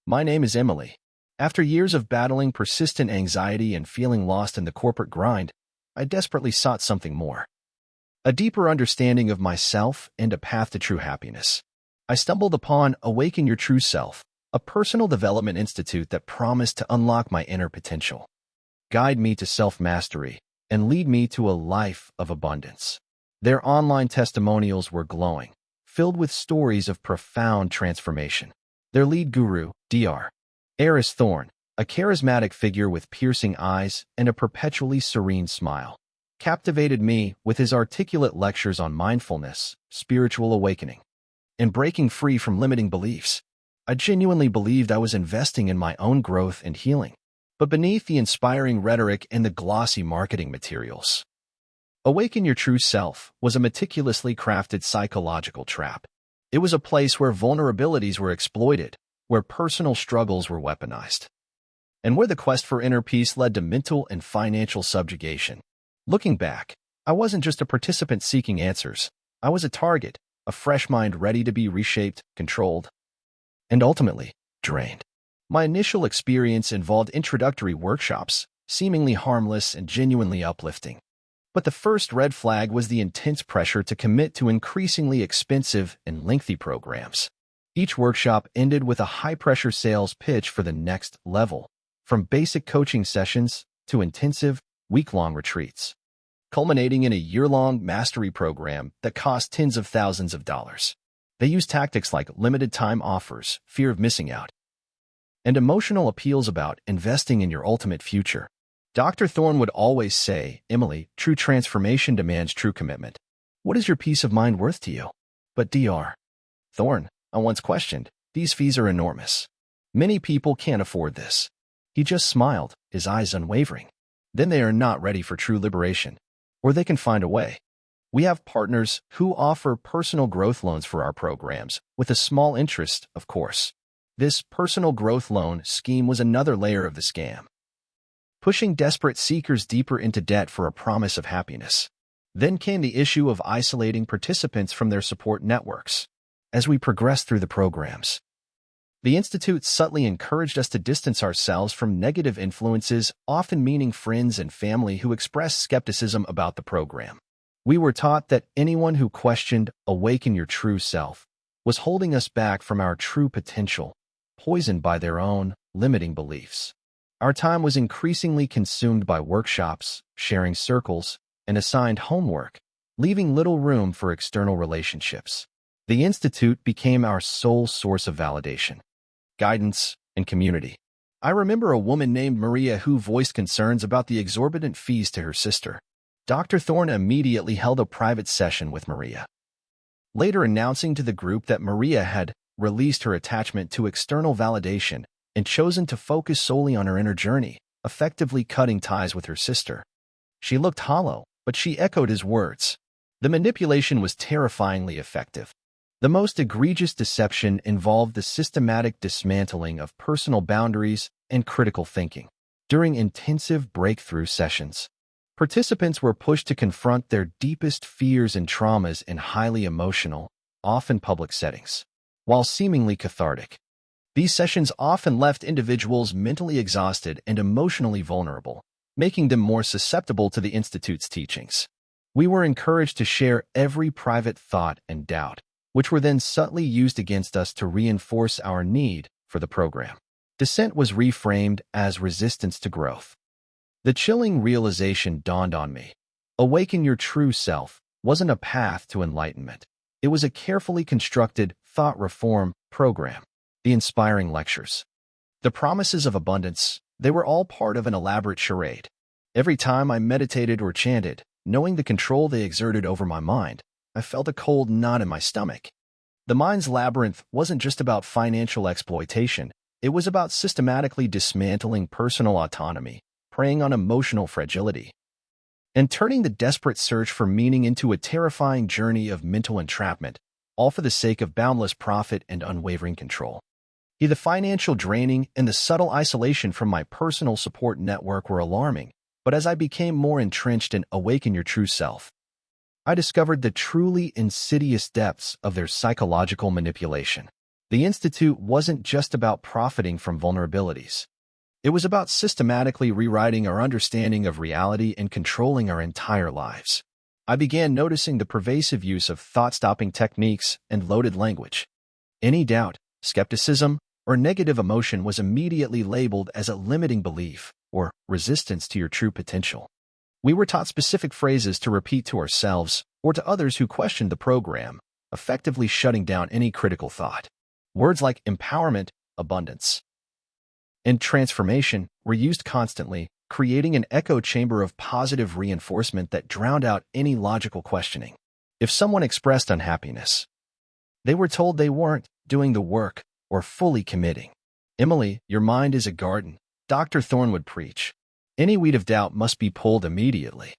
My name is Emily. After years of battling persistent anxiety and feeling lost in the corporate grind, I desperately sought something more. A deeper understanding of myself and a path to true happiness. I stumbled upon Awaken Your True Self, a personal development institute that promised to unlock my inner potential, guide me to self-mastery, and lead me to a life of abundance. Their online testimonials were glowing, filled with stories of profound transformation. Their lead guru, Dr. Eris Thorne, a charismatic figure with piercing eyes and a perpetually serene smile, captivated me with his articulate lectures on mindfulness, spiritual awakening, and breaking free from limiting beliefs. I genuinely believed I was investing in my own growth and healing. But beneath the inspiring rhetoric and the glossy marketing materials, Awaken Your True Self was a meticulously crafted psychological trap. It was a place where vulnerabilities were exploited, where personal struggles were weaponized, and where the quest for inner peace led to mental and financial subjugation. Looking back, I wasn't just a participant seeking answers. I was a target, a fresh mind ready to be reshaped, controlled, and ultimately drained. My initial experience involved introductory workshops, seemingly harmless and genuinely uplifting. But the first red flag was the intense pressure to commit to increasingly expensive and lengthy programs. Each workshop ended with a high-pressure sales pitch for the next level, from basic coaching sessions to intensive, week-long retreats, culminating in a year-long mastery program that cost tens of thousands of dollars. They used tactics like limited-time offers, fear of missing out, and emotional appeals about investing in your ultimate future. Dr. Thorne would always say, "Emily, true transformation demands true commitment. What is your peace of mind worth to you?" But Dr. Thorne, I once questioned, "These fees are enormous. Many people can't afford this." He just smiled, his eyes unwavering. "Then they are not ready for true liberation. Or they can find a way." We have partners who offer personal growth loans for our programs, with a small interest, of course. This personal growth loan scheme was another layer of the scam, pushing desperate seekers deeper into debt for a promise of happiness. Then came the issue of isolating participants from their support networks. As we progressed through the programs, the Institute subtly encouraged us to distance ourselves from negative influences, often meaning friends and family who expressed skepticism about the program. We were taught that anyone who questioned Awaken Your True Self was holding us back from our true potential, poisoned by their own limiting beliefs. Our time was increasingly consumed by workshops, sharing circles, and assigned homework, leaving little room for external relationships. The Institute became our sole source of validation, guidance, and community. I remember a woman named Maria who voiced concerns about the exorbitant fees to her sister. Dr. Thorne immediately held a private session with Maria, later announcing to the group that Maria had released her attachment to external validation and chosen to focus solely on her inner journey, effectively cutting ties with her sister. She looked hollow, but she echoed his words. The manipulation was terrifyingly effective. The most egregious deception involved the systematic dismantling of personal boundaries and critical thinking. During intensive breakthrough sessions, participants were pushed to confront their deepest fears and traumas in highly emotional, often public settings. While seemingly cathartic, these sessions often left individuals mentally exhausted and emotionally vulnerable, making them more susceptible to the Institute's teachings. We were encouraged to share every private thought and doubt, which were then subtly used against us to reinforce our need for the program. Dissent was reframed as resistance to growth. The chilling realization dawned on me. Awaken Your True Self wasn't a path to enlightenment. It was a carefully constructed thought reform program. The inspiring lectures, the promises of abundance, they were all part of an elaborate charade. Every time I meditated or chanted, knowing the control they exerted over my mind, I felt a cold knot in my stomach. The mind's labyrinth wasn't just about financial exploitation. It was about systematically dismantling personal autonomy, preying on emotional fragility, and turning the desperate search for meaning into a terrifying journey of mental entrapment, all for the sake of boundless profit and unwavering control. The financial draining and the subtle isolation from my personal support network were alarming, but as I became more entrenched in Awaken Your True Self, I discovered the truly insidious depths of their psychological manipulation. The Institute wasn't just about profiting from vulnerabilities. It was about systematically rewriting our understanding of reality and controlling our entire lives. I began noticing the pervasive use of thought-stopping techniques and loaded language. Any doubt, skepticism, or negative emotion was immediately labeled as a limiting belief or resistance to your true potential. We were taught specific phrases to repeat to ourselves or to others who questioned the program, effectively shutting down any critical thought. Words like empowerment, abundance, and transformation were used constantly, creating an echo chamber of positive reinforcement that drowned out any logical questioning. If someone expressed unhappiness, they were told they weren't doing the work or fully committing. "Emily, your mind is a garden," Dr. Thorne would preach. "Any weed of doubt must be pulled immediately.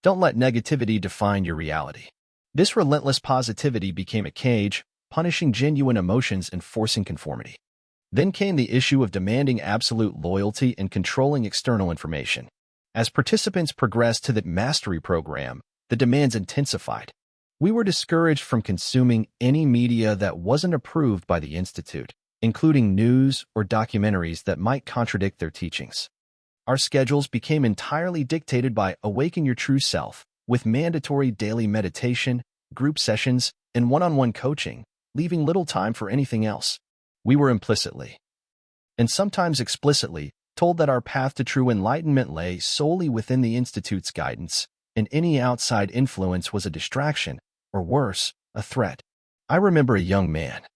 Don't let negativity define your reality." This relentless positivity became a cage, punishing genuine emotions and forcing conformity. Then came the issue of demanding absolute loyalty and controlling external information. As participants progressed to the mastery program, the demands intensified. We were discouraged from consuming any media that wasn't approved by the Institute, including news or documentaries that might contradict their teachings. Our schedules became entirely dictated by Awaken Your True Self, with mandatory daily meditation, group sessions, and one-on-one coaching, leaving little time for anything else. We were implicitly, and sometimes explicitly, told that our path to true enlightenment lay solely within the Institute's guidance, and any outside influence was a distraction, or worse, a threat. I remember a young man,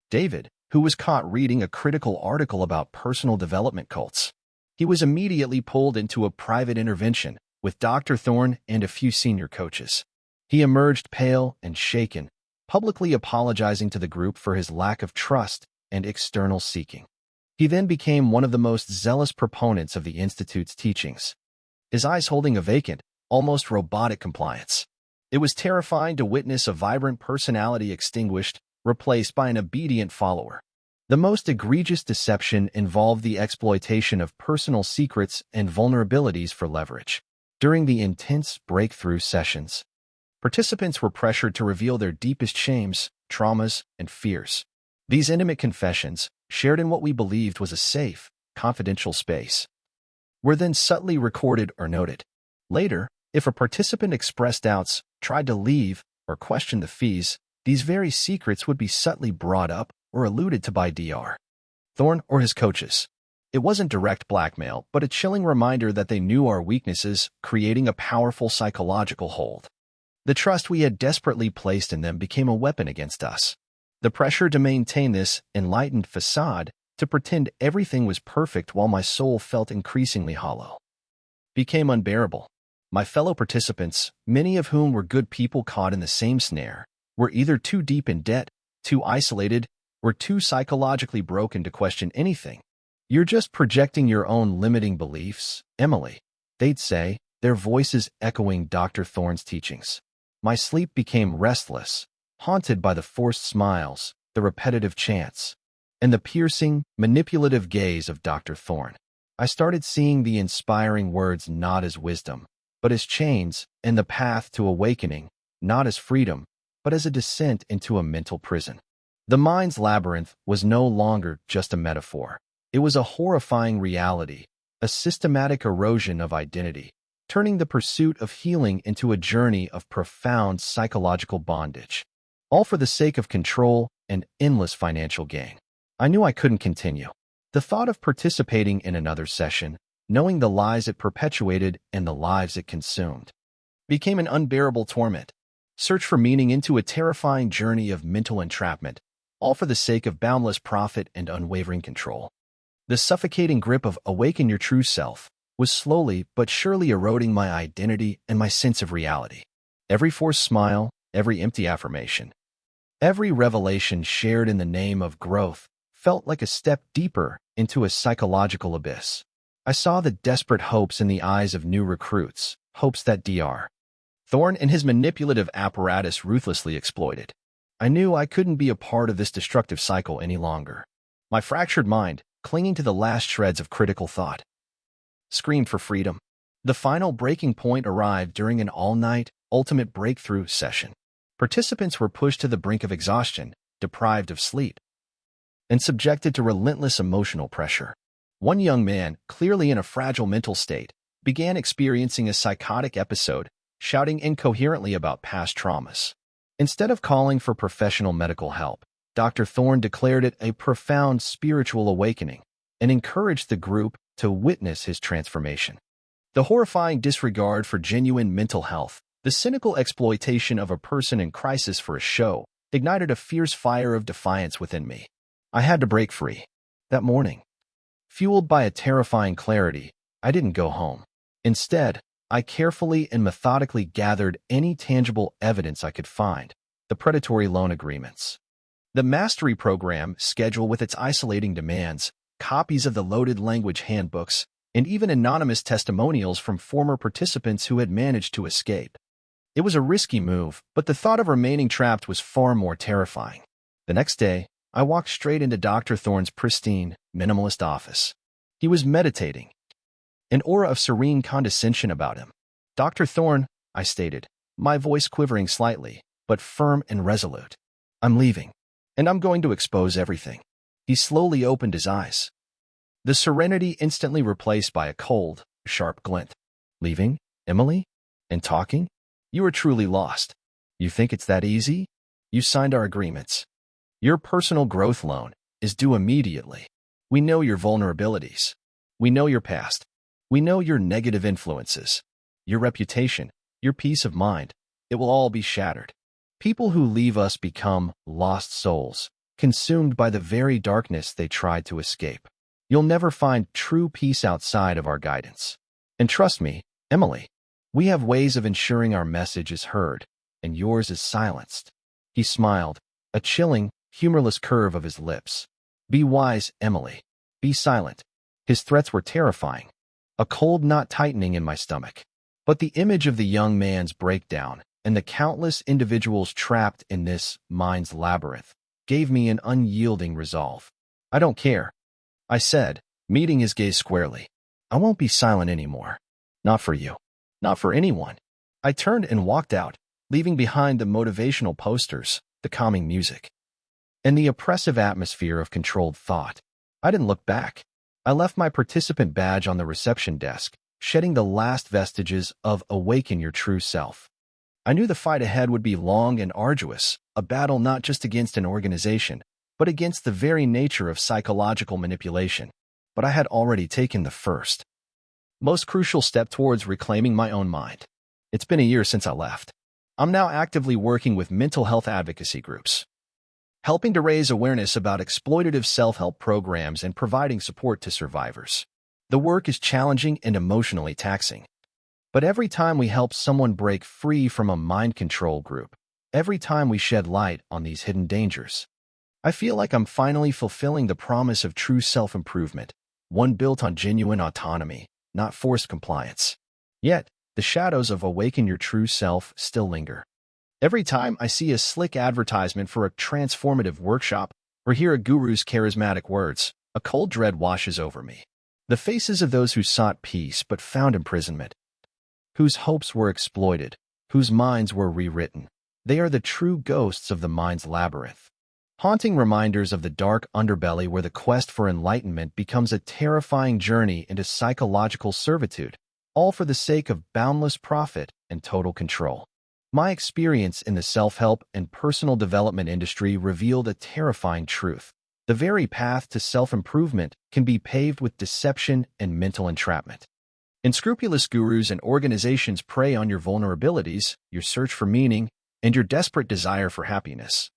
David, who was caught reading a critical article about personal development cults. He was immediately pulled into a private intervention with Dr. Thorne and a few senior coaches. He emerged pale and shaken, publicly apologizing to the group for his lack of trust and external seeking. He then became one of the most zealous proponents of the Institute's teachings, his eyes holding a vacant, almost robotic compliance. It was terrifying to witness a vibrant personality extinguished, replaced by an obedient follower. The most egregious deception involved the exploitation of personal secrets and vulnerabilities for leverage. During the intense breakthrough sessions, participants were pressured to reveal their deepest shames, traumas, and fears. These intimate confessions, shared in what we believed was a safe, confidential space, were then subtly recorded or noted. Later, if a participant expressed doubts, tried to leave, or questioned the fees, these very secrets would be subtly brought up or alluded to by Dr. Thorne or his coaches. It wasn't direct blackmail, but a chilling reminder that they knew our weaknesses, creating a powerful psychological hold. The trust we had desperately placed in them became a weapon against us. The pressure to maintain this enlightened facade, to pretend everything was perfect while my soul felt increasingly hollow, became unbearable. My fellow participants, many of whom were good people caught in the same snare, were either too deep in debt, too isolated, or too psychologically broken to question anything. "You're just projecting your own limiting beliefs, Emily," they'd say, their voices echoing Dr. Thorne's teachings. My sleep became restless, haunted by the forced smiles, the repetitive chants, and the piercing, manipulative gaze of Dr. Thorne. I started seeing the inspiring words not as wisdom, but as chains, and the path to awakening, not as freedom, but as a descent into a mental prison. The mind's labyrinth was no longer just a metaphor. It was a horrifying reality, a systematic erosion of identity, turning the pursuit of healing into a journey of profound psychological bondage, all for the sake of control and endless financial gain. I knew I couldn't continue. The thought of participating in another session, knowing the lies it perpetuated and the lives it consumed, became an unbearable torment. Search for meaning into a terrifying journey of mental entrapment, all for the sake of boundless profit and unwavering control. The suffocating grip of Awaken Your True Self was slowly but surely eroding my identity and my sense of reality. Every forced smile, every empty affirmation, every revelation shared in the name of growth felt like a step deeper into a psychological abyss. I saw the desperate hopes in the eyes of new recruits, hopes that Dr. Thorne and his manipulative apparatus ruthlessly exploited. I knew I couldn't be a part of this destructive cycle any longer. My fractured mind, clinging to the last shreds of critical thought, screamed for freedom. The final breaking point arrived during an all-night, ultimate breakthrough session. Participants were pushed to the brink of exhaustion, deprived of sleep, and subjected to relentless emotional pressure. One young man, clearly in a fragile mental state, began experiencing a psychotic episode, shouting incoherently about past traumas. Instead of calling for professional medical help, Dr. Thorne declared it a profound spiritual awakening and encouraged the group to witness his transformation. The horrifying disregard for genuine mental health, the cynical exploitation of a person in crisis for a show, ignited a fierce fire of defiance within me. I had to break free. That morning, fueled by a terrifying clarity, I didn't go home. Instead, I carefully and methodically gathered any tangible evidence I could find: the predatory loan agreements, the mastery program schedule with its isolating demands, copies of the loaded language handbooks, and even anonymous testimonials from former participants who had managed to escape. It was a risky move, but the thought of remaining trapped was far more terrifying. The next day, I walked straight into Dr. Thorne's pristine, minimalist office. He was meditating, an aura of serene condescension about him. "Dr. Thorne," I stated, my voice quivering slightly, but firm and resolute. "I'm leaving, and I'm going to expose everything." He slowly opened his eyes, the serenity instantly replaced by a cold, sharp glint. "Leaving, Emily? And talking? You are truly lost. You think it's that easy? You signed our agreements. Your personal growth loan is due immediately. We know your vulnerabilities. We know your past. We know your negative influences, your reputation, your peace of mind. It will all be shattered. People who leave us become lost souls, consumed by the very darkness they tried to escape. You'll never find true peace outside of our guidance. And trust me, Emily, we have ways of ensuring our message is heard, and yours is silenced." He smiled, a chilling, humorless curve of his lips. "Be wise, Emily. Be silent." His threats were terrifying, a cold knot tightening in my stomach. But the image of the young man's breakdown and the countless individuals trapped in this mind's labyrinth gave me an unyielding resolve. "I don't care," I said, meeting his gaze squarely. "I won't be silent anymore. Not for you. Not for anyone." I turned and walked out, leaving behind the motivational posters, the calming music, and the oppressive atmosphere of controlled thought. I didn't look back. I left my participant badge on the reception desk, shedding the last vestiges of Awaken Your True Self. I knew the fight ahead would be long and arduous, a battle not just against an organization, but against the very nature of psychological manipulation. But I had already taken the first, most crucial step towards reclaiming my own mind. It's been a year since I left. I'm now actively working with mental health advocacy groups, helping to raise awareness about exploitative self-help programs and providing support to survivors. The work is challenging and emotionally taxing. But every time we help someone break free from a mind control group, every time we shed light on these hidden dangers, I feel like I'm finally fulfilling the promise of true self-improvement, one built on genuine autonomy, not forced compliance. Yet, the shadows of Awaken Your True Self still linger. Every time I see a slick advertisement for a transformative workshop or hear a guru's charismatic words, a cold dread washes over me. The faces of those who sought peace but found imprisonment, whose hopes were exploited, whose minds were rewritten. They are the true ghosts of the mind's labyrinth, haunting reminders of the dark underbelly where the quest for enlightenment becomes a terrifying journey into psychological servitude, all for the sake of boundless profit and total control. My experience in the self-help and personal development industry revealed a terrifying truth. The very path to self-improvement can be paved with deception and mental entrapment. Unscrupulous gurus and organizations prey on your vulnerabilities, your search for meaning, and your desperate desire for happiness,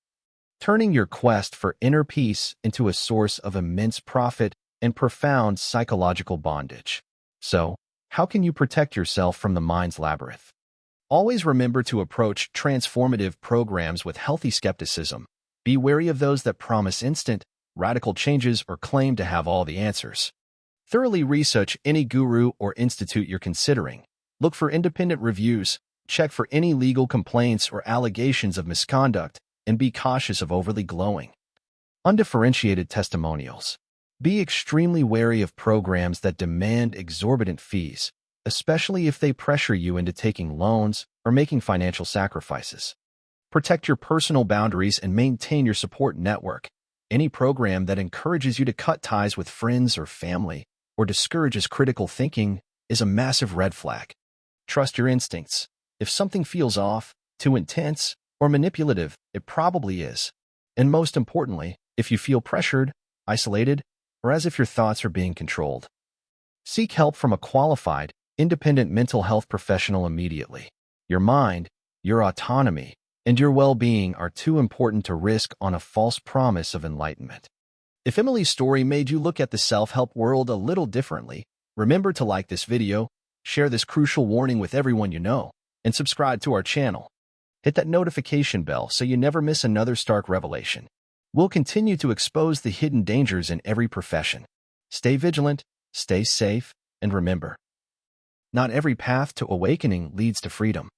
turning your quest for inner peace into a source of immense profit and profound psychological bondage. So, how can you protect yourself from the mind's labyrinth? Always remember to approach transformative programs with healthy skepticism. Be wary of those that promise instant, radical changes or claim to have all the answers. Thoroughly research any guru or institute you're considering. Look for independent reviews, check for any legal complaints or allegations of misconduct, and be cautious of overly glowing, undifferentiated testimonials. Be extremely wary of programs that demand exorbitant fees, especially if they pressure you into taking loans or making financial sacrifices. Protect your personal boundaries and maintain your support network. Any program that encourages you to cut ties with friends or family or discourages critical thinking is a massive red flag. Trust your instincts. If something feels off, too intense, or manipulative, it probably is. And most importantly, if you feel pressured, isolated, or as if your thoughts are being controlled, seek help from a qualified, independent mental health professional immediately. Your mind, your autonomy, and your well-being are too important to risk on a false promise of enlightenment. If Emily's story made you look at the self-help world a little differently, remember to like this video, share this crucial warning with everyone you know, and subscribe to our channel. Hit that notification bell so you never miss another stark revelation. We'll continue to expose the hidden dangers in every profession. Stay vigilant, stay safe, and remember, not every path to awakening leads to freedom.